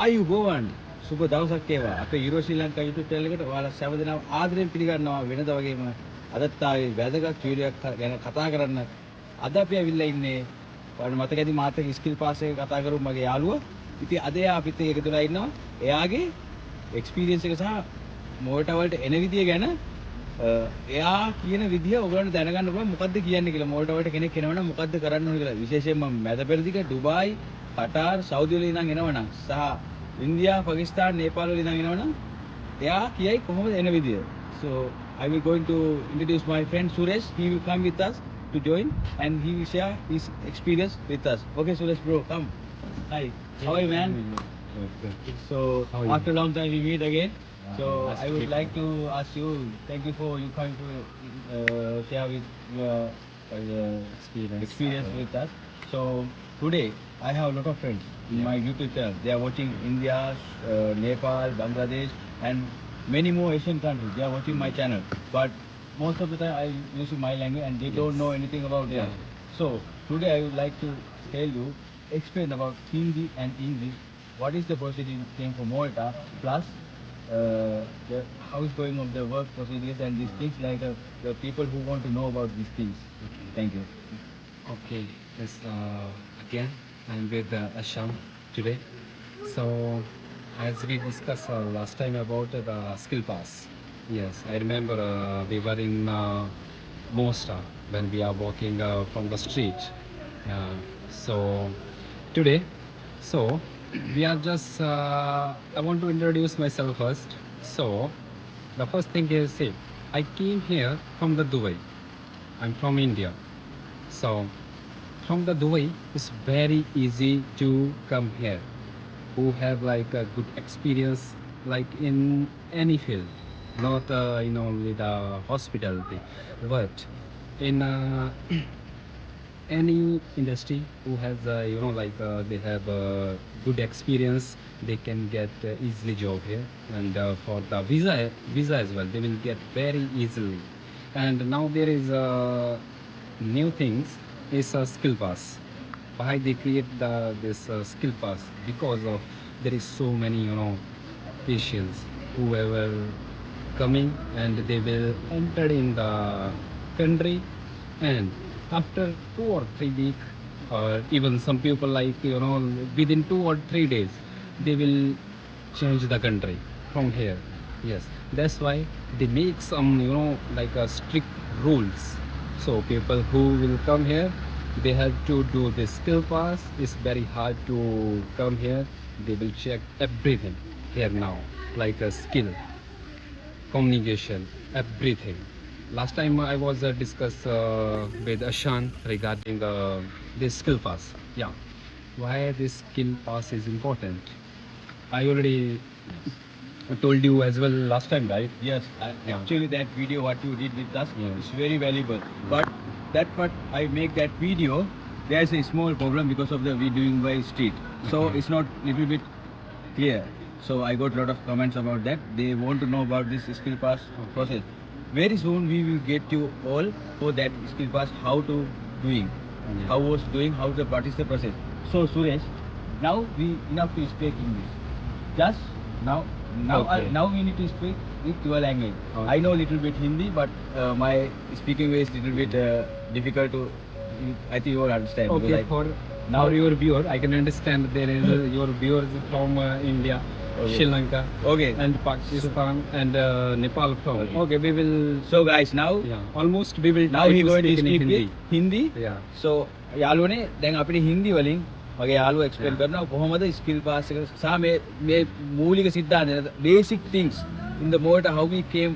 ආයුබෝවන් සුබ දවසක් වේවා. අපේ යුරෝ ශ්‍රී ලංකා YouTube channel එකට ඔයාලා සෑම දිනම ආදරෙන් පිළිගන්නවා. වෙනද වගේම අදත් ආවේ වැදගත් වීඩියෝයක් ගැන කතා කරන්න. අද අපි ඇවිල්ලා ඉන්නේ ඔයාලට මතක ඇති මාත් එක්ක ස්කිල් පාස් එක කතා කරමු මගේ යාළුවා. ඉතින් අද එයා අපිත් එක්ක එකතු වෙලා ඉන්නවා. එයාගේ එක්ස්පීරියන්ස් එක සහ මොකට වලට එන විදිය ගැන එයා කියන විදිය ඔයගොල්ලන්ට දැනගන්න පුළුවන් මොකද්ද කියන්නේ කියලා. මොකට වලට කෙනෙක් එනවනම් මොකද්ද කරන්න ඕන කියලා. විශේෂයෙන්ම මැද පෙරදිග ඩුබායි, කටාර්, සෞදි වල ඉඳන් එනවනම් සහ India, Pakistan, Nepal වල ඉඳන් එනවනම් එයා කියයි කොහොමද එන විදිය. So I will going to introduce my friend Suresh. He will come with us to join and he will share his experience with us. Okay Suresh bro, come. Hi. How are you man? So after a long time we meet again. So I would like to ask you, thank you for you coming to share with your experience with us. So today I have a lot of friends in my YouTube channel. They are watching India, Nepal, Bangladesh, and many more Asian countries. They are watching my channel, but most of the time I use my language and they don't know anything about that. So today I would like to tell you, explain about Hindi and English. What is the procedure came for Malta, plus how is going on the work procedures and these things, like the people who want to know about these things. Thank you. Okay, yes, again, I'm with Asham today. So, as we discussed last time about the skill pass, yes, I remember we were in Mostar when we are walking from the street. So, today, so we are just, I want to introduce myself first. So, the first thing is, see, I came here from the Dubai. I'm from India. So from the Dubai, it's very easy to come here. Who have like a good experience, like in any field, not only the hospitality, but in any industry who has they have good experience, they can get easily job here. And for the visa as well, they will get very easily. And now there is new things is a skill pass. Why they create this skill pass? Because of there is so many patients whoever coming and they will enter in the country, and after 2 or 3 weeks, or even some people like within 2 or 3 days, they will change the country from here. Yes, that's why they make some like a strict rules. So people who will come here, they have to do this skill pass. It's very hard to come here. They will check everything here now, like a skill, communication, everything. Last time I was discuss with Ashan regarding this skill pass. Yeah, why this skill pass is important. I already told you as well last time, right? Yes, Yeah. actually that video what you did with us Yes. is very valuable. But that what I make that video, there's a small problem because of the we doing by street. So Okay. it's not little bit clear. So I got a lot of comments about that. They want to know about this skill pass process. Very soon we will get you all for that skill pass, how to doing, Yeah. how was doing, how the what is the process. So Suresh, now we enough to speak English. Just now Okay. now we need to speak with your language. Okay. I know little bit Hindi, but my speaking way is little bit difficult to. I think you will understand. Okay, because for now- now your viewer, I can understand there is your viewers from India, Okay. Sri Lanka, Okay. and Pakistan and Nepal from. Okay. Okay, we will. So guys, now Yeah, almost we will. now try he to going to speak in speak Hindi. with Hindi. Yeah. So යාළුවනේ දැන් අපිට හින්දි වලින් මගේ යාළුවා explain කරනවා කොහොමද skill pass එක සහ මේ මූලික සිද්ධාන්ත basic things in the motor, how we came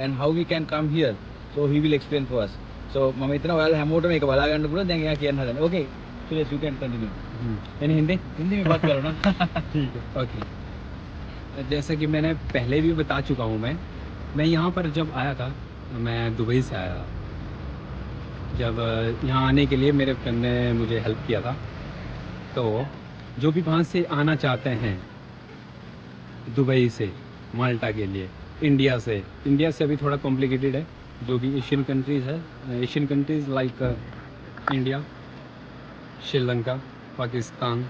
and how we can come here. So he will explain for us. So මම හිතනවා ඔයාලා හැමෝටම මේක බලා ගන්න පුළුවන්. දැන් එයා කියන්න හදන්නේ. Okay, Suresh, you can continue. In Hindi. Hindi में बात करो ना. ठीक है. ओके, जैसा कि मैंने पहले भी बता चुका हूँ, मैं यहाँ पर जब आया था, मैं दुबई से आया. जब यहाँ आने के लिए मेरे फ्रेंड ने मुझे हेल्प किया था. तो जो भी वहाँ से आना चाहते हैं दुबई से माल्टा के लिए, इंडिया से अभी थोड़ा कॉम्प्लिकेटेड है. जो भी एशियन कंट्रीज़ है, Asian countries like India, Sri Lanka, Pakistan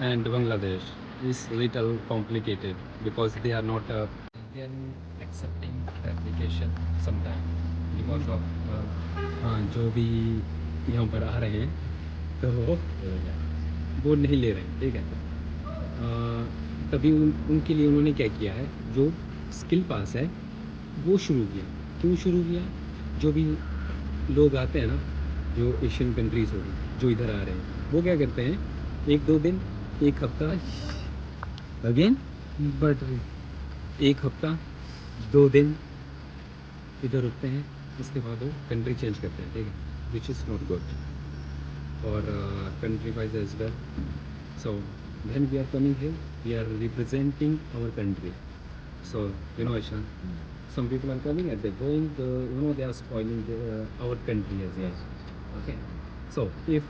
and Bangladesh, is little complicated because they are not accepting the application sometime because of जो भी यहाँ पर आ रहे हैं तो वो नहीं ले रहे हैं, ठीक है। तभी उनके लिए उन्होंने क्या किया है, जो स्किल पास है वो शुरू किया। क्यों शुरू किया? जो भी लोग आते हैं ना, जो एशियन कंट्रीज हो गई, जो इधर आ रहे हैं, वो क्या करते हैं, 1-2 दिन, 1 हफ्ता, अगेन बट 1 हफ्ता 2 दिन इधर रुकते हैं, उसके बाद वो कंट्री चेंज करते हैं, ठीक है, विच इज़ नॉट गुड और country wise as well. So when we are coming here, we are representing our country. So, you know, Ishan, some people are coming and they're going, they are spoiling our country as well. Okay. So, if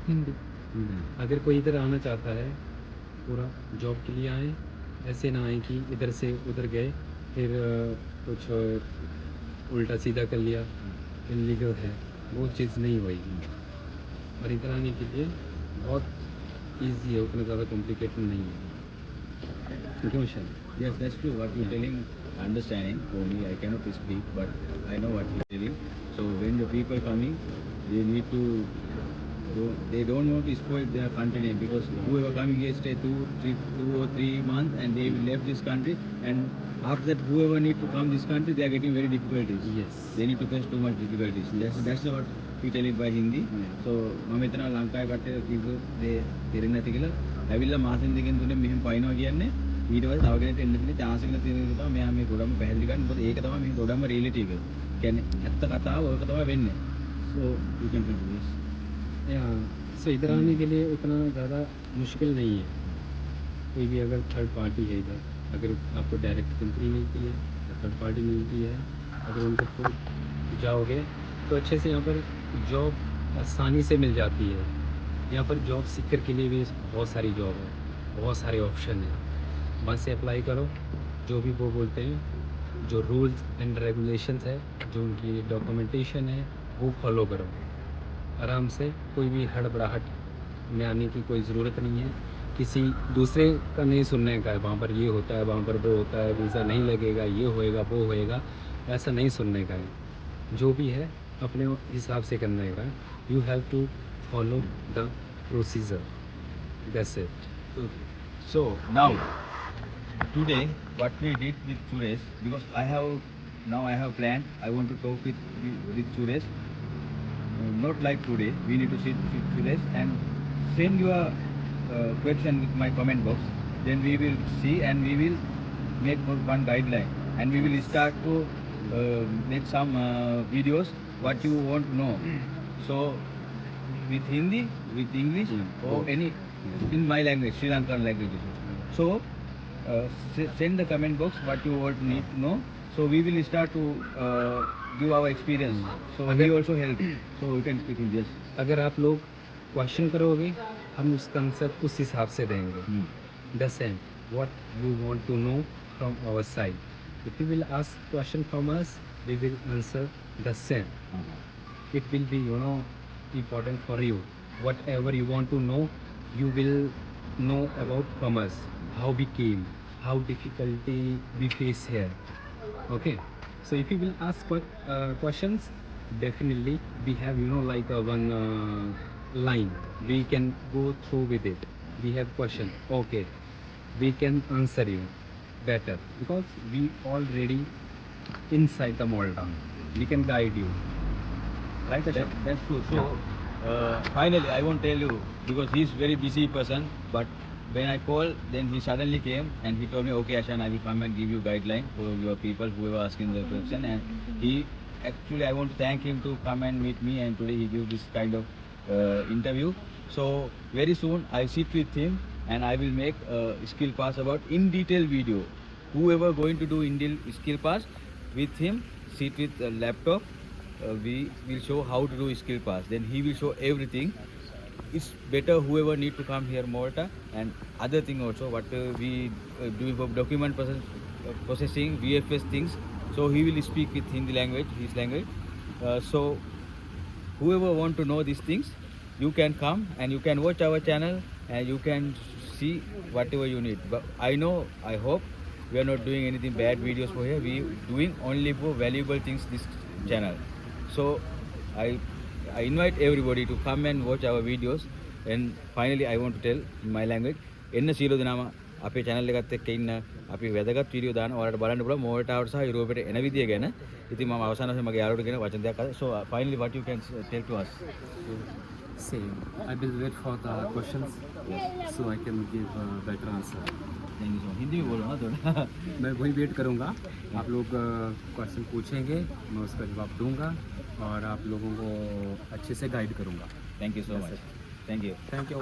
Hindi, अगर कोई इधर आना चाहता है, पूरा job के लिए आए, ऐसे ना आए कि इधर से उधर गए, फिर कुछ उल्टा सीधा कर लिया, इलीगल है, वो चीज़ नहीं होगी। और इधर आने के लिए बहुत ईजी है, उतना ज़्यादा कॉम्प्लिकेटेड नहीं है। क्यों शायद? Yes, that's true. What you're telling, understanding for me, I cannot speak, but I know what you're telling. So when the people coming, they need to, they don't want to spoil their country name because whoever coming here stay 2 or 3 months and they will left this country, and after that whoever need to come this country, they are getting very difficulties. Yes. They need to face too much difficulties. That's what you telling by Hindi. So මම එතන ලංකාවේ කට්ටිය කිව්ව දේ තේරෙන්නේ නැති කියලා ඇවිල්ලා මාසෙන් දෙකෙන් තුනෙන් මෙහෙම පයින්නවා කියන්නේ ඊට පස්සේ තව කෙනෙක්ට එන්න තියෙන chance එක තියෙන එක තමයි මෙයා මේ ගොඩම පැහැදිලි කරන්නේ. මොකද ඒක තමයි මේ ගොඩම reality එක. කියන්නේ ඇත්ත කතාව ඔයක තමයි වෙන්නේ. So you can do this. सो इधर आने के लिए उतना ज़्यादा मुश्किल नहीं है। कोई भी अगर थर्ड पार्टी है इधर, अगर आपको डायरेक्ट कंपनी मिलती है या थर्ड पार्टी मिलती है, अगर उनके थ्रू जाओगे तो अच्छे से यहाँ पर जॉब आसानी से मिल जाती है। यहाँ पर जॉब सीकर के लिए भी बहुत सारी जॉब है, बहुत सारे ऑप्शन हैं। वहाँ से अप्लाई करो, जो भी वो बोलते हैं, जो रूल्स एंड रेगुलेशंस है, जो उनकी डॉक्यूमेंटेशन है, वो फॉलो करो आराम से। कोई भी हड़बड़ाहट में आने की कोई ज़रूरत नहीं है, किसी दूसरे का नहीं सुनने का है, वहाँ पर ये होता है, वहाँ पर वो होता है, वीज़ा नहीं लगेगा, ये होएगा, वो होएगा, ऐसा नहीं सुनने का है। जो भी है अपने हिसाब से करने का। You have to follow the procedure, that's it. So now today what we did with Suresh, because I have planned, I want to talk with Suresh. Not like today, we need to sit with Suresh and send your question with my comment box. Then we will see and we will make one guideline and we will start to make some videos what you want to know. So with Hindi, with English or any in my language, Sri Lankan language. So send the comment box what you want need to know. So we will start to give our experience. So we also help. So we can speak in this. अगर आप लोग question करोगे, हम उसका answer उस हिसाब से देंगे। The same, what you want to know from our side. If you will ask question from us, we will answer the same. It will be, important for you. Whatever you want to know, you will know about from us. How we came, how difficulty we face here. Okay. So if you will ask questions, definitely we have one line. We can go through with it. We have question. Okay. We can answer you better because we already inside the Malta. We can guide you. Right, Asha? That's true. So finally, I won't tell you because he's very busy person. But when I called, then he suddenly came and he told me, "Okay, Ashan, I will come and give you guideline for your people who are asking the question." And he actually, I want to thank him to come and meet me. And today he gave this kind of interview. So very soon I sit with him and I will make a skill pass about in detail video. Whoever going to do in skill pass with him, sit with a laptop. We will show how to do skill pass. Then he will show everything. It's better whoever need to come here Malta and other thing also what we do for document processing VFS things. So he will speak with Hindi language, his language. So whoever want to know these things, you can come and you can watch our channel and you can see whatever you need. But I know, I hope we are not doing anything bad videos for here. We doing only for valuable things this channel. So I invite everybody to come and watch our videos. And finally I want to tell in my language එන්න සීල දෙනාම අපේ channel එකත් එක්ක ඉන්න අපි වැදගත් video දාන ඔයාලට බලන්න පුළුවන් මොවටාවට සහ යුරෝපයට එන විදිය ගැන. ඉතින් මම අවසාන වශයෙන් මගේ යාළුවට කියන වචන දෙකක් අද. So finally what you can tell to us? Same. I will wait for the questions so I can give a better answer. Thank you so much. Hindi में बोलो ना थोड़ा. मैं वही वेट करूँगा, आप लोग क्वेश्चन पूछेंगे, मैं उसका जवाब दूंगा और आप लोगों को अच्छे से गाइड करूँगा. Thank you so much. Thank you. Thank you.